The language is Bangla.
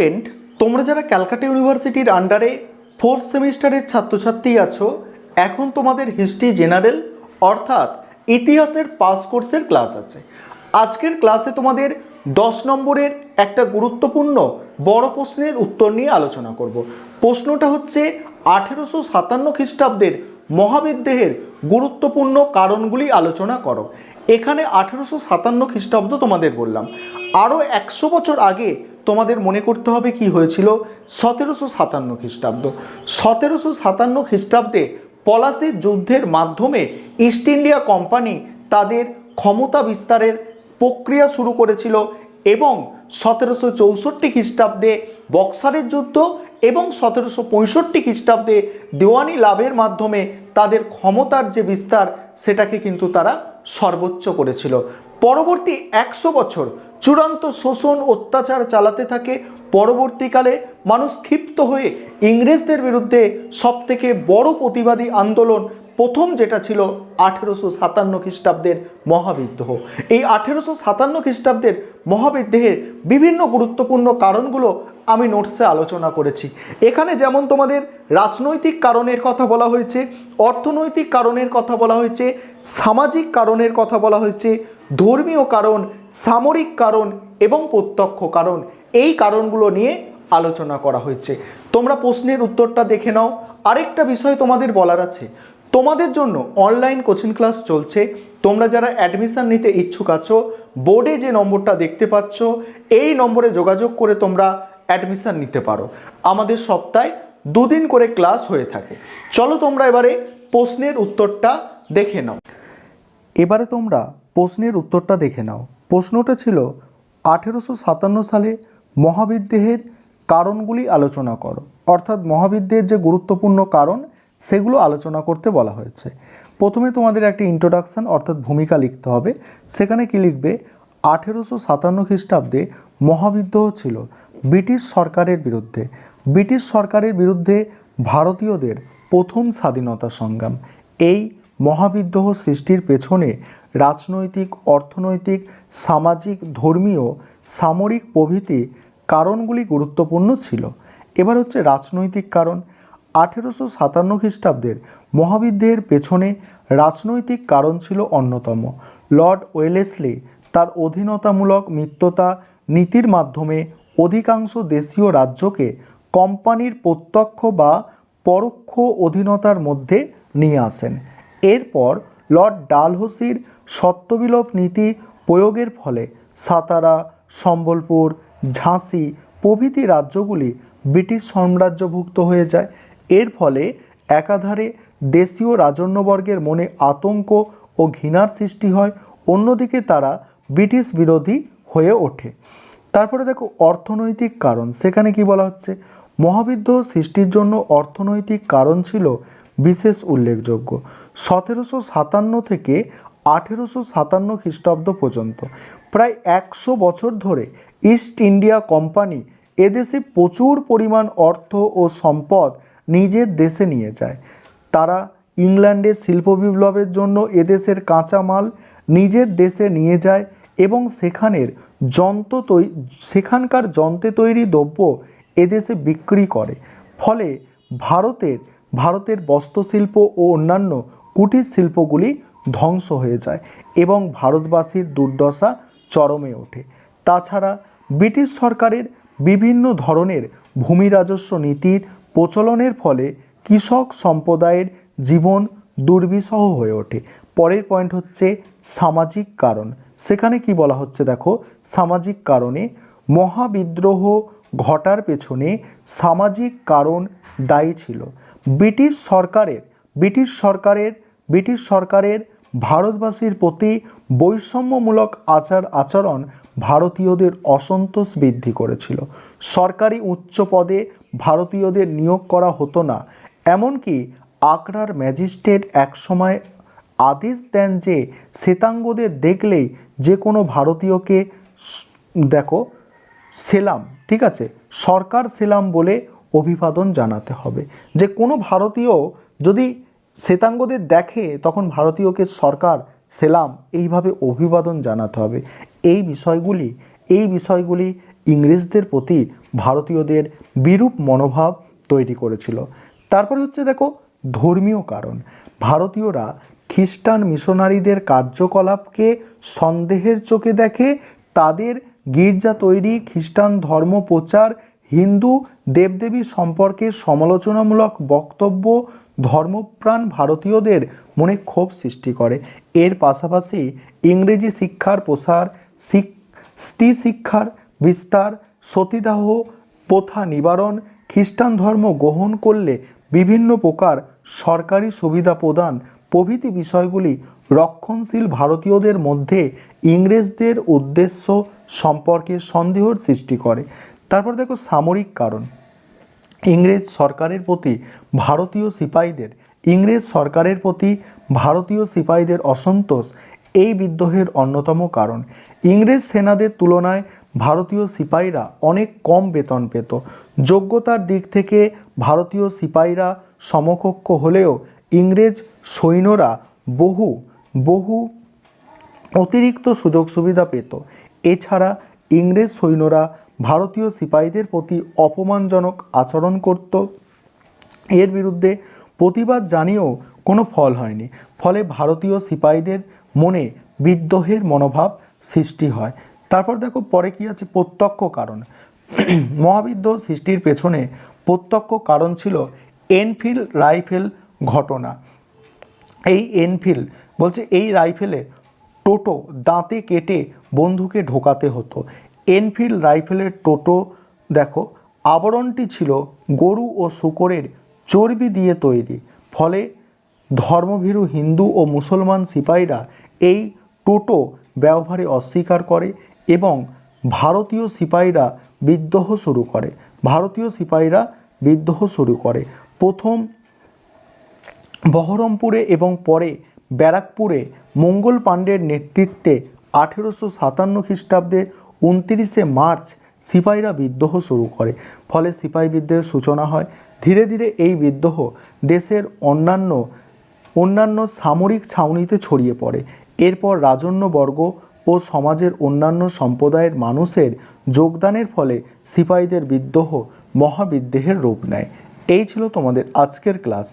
স্টুডেন্ট, তোমরা যারা ক্যালকাটা ইউনিভার্সিটির আন্ডারে 4th সেমিস্টারের ছাত্রছাত্রী আছো, এখন তোমাদের হিস্ট্রি জেনারেল অর্থাৎ ইতিহাসের পাস কোর্সের ক্লাস আছে। আজকের ক্লাসে তোমাদের 10 নম্বরের একটা গুরুত্বপূর্ণ বড় প্রশ্নের উত্তর নিয়ে আলোচনা করব। প্রশ্নটা হচ্ছে 1857 খ্রিস্টাব্দের মহাবিদ্রোহের গুরুত্বপূর্ণ কারণগুলি আলোচনা করো। এখানে 1857 খ্রিস্টাব্দ তোমাদের বললাম, আরও 100 বছর আগে তোমাদের মনে করতে হবে কি হয়েছিল। 1757 খ্রিস্টাব্দ। 1757 খ্রিস্টাব্দে পলাশির যুদ্ধের মাধ্যমে ইস্ট ইন্ডিয়া কোম্পানি তাদের ক্ষমতা বিস্তারের প্রক্রিয়া শুরু করেছিল এবং 1764 খ্রিস্টাব্দে বক্সারের যুদ্ধ এবং 1765 খ্রিস্টাব্দে দেওয়ানি লাভের মাধ্যমে তাদের ক্ষমতার যে বিস্তার সেটাকে কিন্তু তারা সর্বোচ্চ করেছিল। পরবর্তী 100 বছর চূড়ান্ত শোষণ অত্যাচার চালাতে থাকে। পরবর্তীকালে মানুষ ক্ষিপ্ত হয়ে ইংরেজদের বিরুদ্ধে সবথেকে বড় প্রতিবাদী আন্দোলন প্রথম যেটা ছিল 1857 খ্রিস্টাব্দের মহাবিদ্রোহ। এই 1857 খ্রিস্টাব্দের মহাবিদ্রোহের বিভিন্ন গুরুত্বপূর্ণ কারণগুলো আমি নোটসে আলোচনা করেছি। এখানে যেমন তোমাদের রাজনৈতিক কারণের কথা বলা হয়েছে, অর্থনৈতিক কারণের কথা বলা হয়েছে, সামাজিক কারণের কথা বলা হয়েছে, ধর্মীয় কারণ, সামরিক কারণ এবং প্রত্যক্ষ কারণ, এই কারণগুলো নিয়ে আলোচনা করা হয়েছে। তোমরা প্রশ্নের উত্তরটা দেখে নাও। আরেকটা বিষয় তোমাদের বলার আছে, তোমাদের জন্য অনলাইন কোচিং ক্লাস চলছে। তোমরা যারা অ্যাডমিশন নিতে ইচ্ছুক আছো, বোর্ডে যে নম্বরটা দেখতে পাচ্ছ এই নম্বরে যোগাযোগ করে তোমরা অ্যাডমিশন নিতে পারো। আমাদের সপ্তাহে 2 দিন করে ক্লাস হয়ে থাকে। চলো তোমরা এবারে প্রশ্নের উত্তরটা দেখে নাও। এবারে তোমরা প্রশ্নের উত্তরটা দেখে নাও। প্রশ্নটা ছিল 1857 সালে মহাবিদ্রোহের কারণগুলি আলোচনা করো, অর্থাৎ মহাবিদ্রোহের যে গুরুত্বপূর্ণ কারণ সেগুলো আলোচনা করতে বলা হয়েছে। প্রথমে তোমাদের একটি ইন্ট্রোডাকশান অর্থাৎ ভূমিকা লিখতে হবে। সেখানে কি লিখবে? 1857 খ্রিস্টাব্দে মহাবিদ্রোহ ছিল ব্রিটিশ সরকারের বিরুদ্ধে। ব্রিটিশ সরকারের বিরুদ্ধে ভারতীয়দের প্রথম স্বাধীনতা সংগ্রাম। এই মহাবিদ্রোহ সৃষ্টির পেছনে রাজনৈতিক, অর্থনৈতিক, সামাজিক, ধর্মীয়, সামরিক প্রভৃতি কারণগুলি গুরুত্বপূর্ণ ছিল। এবার হচ্ছে রাজনৈতিক কারণ। 1857 খ্রিস্টাব্দের মহাবিদ্রোহের পেছনে রাজনৈতিক কারণ ছিল অন্যতম। লর্ড ওয়েলেসলি তার অধীনতামূলক মিত্রতা নীতির মাধ্যমে অধিকাংশ দেশীয় রাজ্যকে কোম্পানির প্রত্যক্ষ বা পরোক্ষ অধীনতার মধ্যে নিয়ে আসেন। এরপর লর্ড ডালহৌসির সত্যবিলোপ নীতি প্রয়োগের ফলে সাতারা, সম্বলপুর, ঝাঁসি প্রভৃতি রাজ্যগুলি ব্রিটিশ সাম্রাজ্যভুক্ত হয়ে যায়। এর ফলে একাধারে দেশীয় রাজন্যবর্গের মনে আতঙ্ক ও ঘৃণার সৃষ্টি হয়, অন্যদিকে তারা ব্রিটিশ বিরোধী হয়ে ওঠে। তারপরে দেখো অর্থনৈতিক কারণ। সেখানে কি বলা হচ্ছে? মহাবিদ্রোহ সৃষ্টির জন্য অর্থনৈতিক কারণ ছিল বিশেষ উল্লেখযোগ্য। 1757 থেকে 1857 খ্রিস্টাব্দ পর্যন্ত প্রায় 100 বছর ধরে ইস্ট ইন্ডিয়া কোম্পানি এদেশে প্রচুর পরিমাণ অর্থ ও সম্পদ নিজের দেশে নিয়ে যায়। তারা ইংল্যান্ডের শিল্প বিপ্লবের জন্য এদেশের কাঁচামাল নিজের দেশে নিয়ে যায় এবং সেখানকার যন্ত্রে তৈরি দ্রব্য এদেশে বিক্রি করে। ফলে ভারতের বস্ত্রশিল্প ও অন্যান্য কুটির শিল্পগুলি ধ্বংস হয়ে যায় এবং ভারতবাসীর দুর্দশা চরমে ওঠে। তাছাড়া ব্রিটিশ সরকারের বিভিন্ন ধরনের ভূমি রাজস্ব নীতির প্রচলনের ফলে কৃষক সম্প্রদায়ের জীবন দুর্বিষহ হয়ে ওঠে। পরের পয়েন্ট হচ্ছে সামাজিক কারণ। সেখানে কি বলা হচ্ছে দেখো, সামাজিক কারণে মহাবিদ্রোহ ঘটার পেছনে সামাজিক কারণ দায়ী ছিল। ব্রিটিশ সরকারের ভারতবাসীর প্রতি বৈষম্যমূলক আচরণ ভারতীয়দের অসন্তোষ বৃদ্ধি করেছিল। সরকারি উচ্চ পদে ভারতীয়দের নিয়োগ করা হতো না। এমনকি আগ্রার ম্যাজিস্ট্রেট একসময় আদেশ দেন যে শ্বেতাঙ্গদের দেখলেই যে কোনো ভারতীয়কে সেলাম, ঠিক আছে, সরকার সেলাম বলে অভিবাদন জানাতে হবে। যে কোনো ভারতীয় যদি শ্বেতাঙ্গদের দেখে তখন ভারতীয়কে সরকার সেলাম এইভাবে অভিবাদন জানাতে হবে। এই বিষয়গুলি ইংরেজদের প্রতি ভারতীয়দের বিরূপ মনোভাব তৈরি করেছিল। তারপরে হচ্ছে দেখো ধর্মীয় কারণ। ভারতীয়রা খ্রিস্টান মিশনারিদের কার্যকলাপকে সন্দেহের চোখে দেখে। তাদের গির্জা তৈরি, খ্রিস্টান ধর্ম প্রচার, হিন্দু দেবদেবী সম্পর্কে সমালোচনামূলক বক্তব্য ধর্মপ্রাণ ভারতীয়দের মনে ক্ষোভ সৃষ্টি করে। এর পাশাপাশি ইংরেজি শিক্ষার প্রসার, স্ত্রী শিক্ষার বিস্তার, সতীদাহ প্রথা নিবারণ, খ্রিস্টান ধর্ম গ্রহণ করলে বিভিন্ন প্রকার সরকারি সুবিধা প্রদান প্রভৃতি বিষয়গুলি রক্ষণশীল ভারতীয়দের মধ্যে ইংরেজদের উদ্দেশ্য সম্পর্কে সন্দেহের সৃষ্টি করে। তারপর দেখো সামরিক কারণ। ইংরেজ সরকারের প্রতি ভারতীয় সিপাহীদের অসন্তোষ এই বিদ্রোহের অন্যতম কারণ। ইংরেজ সেনাদের তুলনায় ভারতীয় সিপাহীরা অনেক কম বেতন পেত। যোগ্যতার দিক থেকে ভারতীয় সিপাহীরা সমকক্ষ হলেও ইংরেজ সৈন্যরা বহু অতিরিক্ত সুযোগ সুবিধা পেত। এছাড়া ইংরেজ সৈন্যরা ভারতীয় সিপাহীদের প্রতি অপমানজনক আচরণ করত। এর বিরুদ্ধে প্রতিবাদ জানিয়েও কোনো ফল হয়নি। ফলে ভারতীয় সিপাহীদের মনে বিদ্রোহের মনোভাব সৃষ্টি হয়। তারপর দেখো পরে কি আছে, প্রত্যক্ষ কারণ। মহাবিদ্রোহ সৃষ্টির পেছনে প্রত্যক্ষ কারণ ছিল এনফিল্ড রাইফেল ঘটনা। এই এনফিল্ড বলছে এই রাইফেলে টোটো দাঁতে কেটে বন্ধুকে ঢোকাতে হতো। এনফিল্ড রাইফেলের টোটো দেখো আবরণটি ছিল গরু ও শূকরের চর্বি দিয়ে তৈরি। ফলে ধর্মভীরু হিন্দু ও মুসলমান সিপাহীরা এই টোটো ব্যবহারে অস্বীকার করে এবং ভারতীয় সিপাহীরা বিদ্রোহ শুরু করে। প্রথম বহরমপুরে এবং পরে ব্যারাকপুরে মঙ্গল পাণ্ডের নেতৃত্বে 1857 খ্রিস্টাব্দে 29শে মার্চ সিপাহীরা বিদ্রোহ শুরু করে। ফলে সিপাহী বিদ্রোহের সূচনা হয়। ধীরে ধীরে এই বিদ্রোহ দেশের অন্যান্য সামরিক ছাউনিতে ছড়িয়ে পড়ে। এরপর রাজন্যবর্গ ও সমাজের অন্যান্য সম্প্রদায়ের মানুষের যোগদানের ফলে সিপাহীদের বিদ্রোহ মহাবিদ্রোহের রূপ নেয়। এই ছিল তোমাদের আজকের ক্লাস।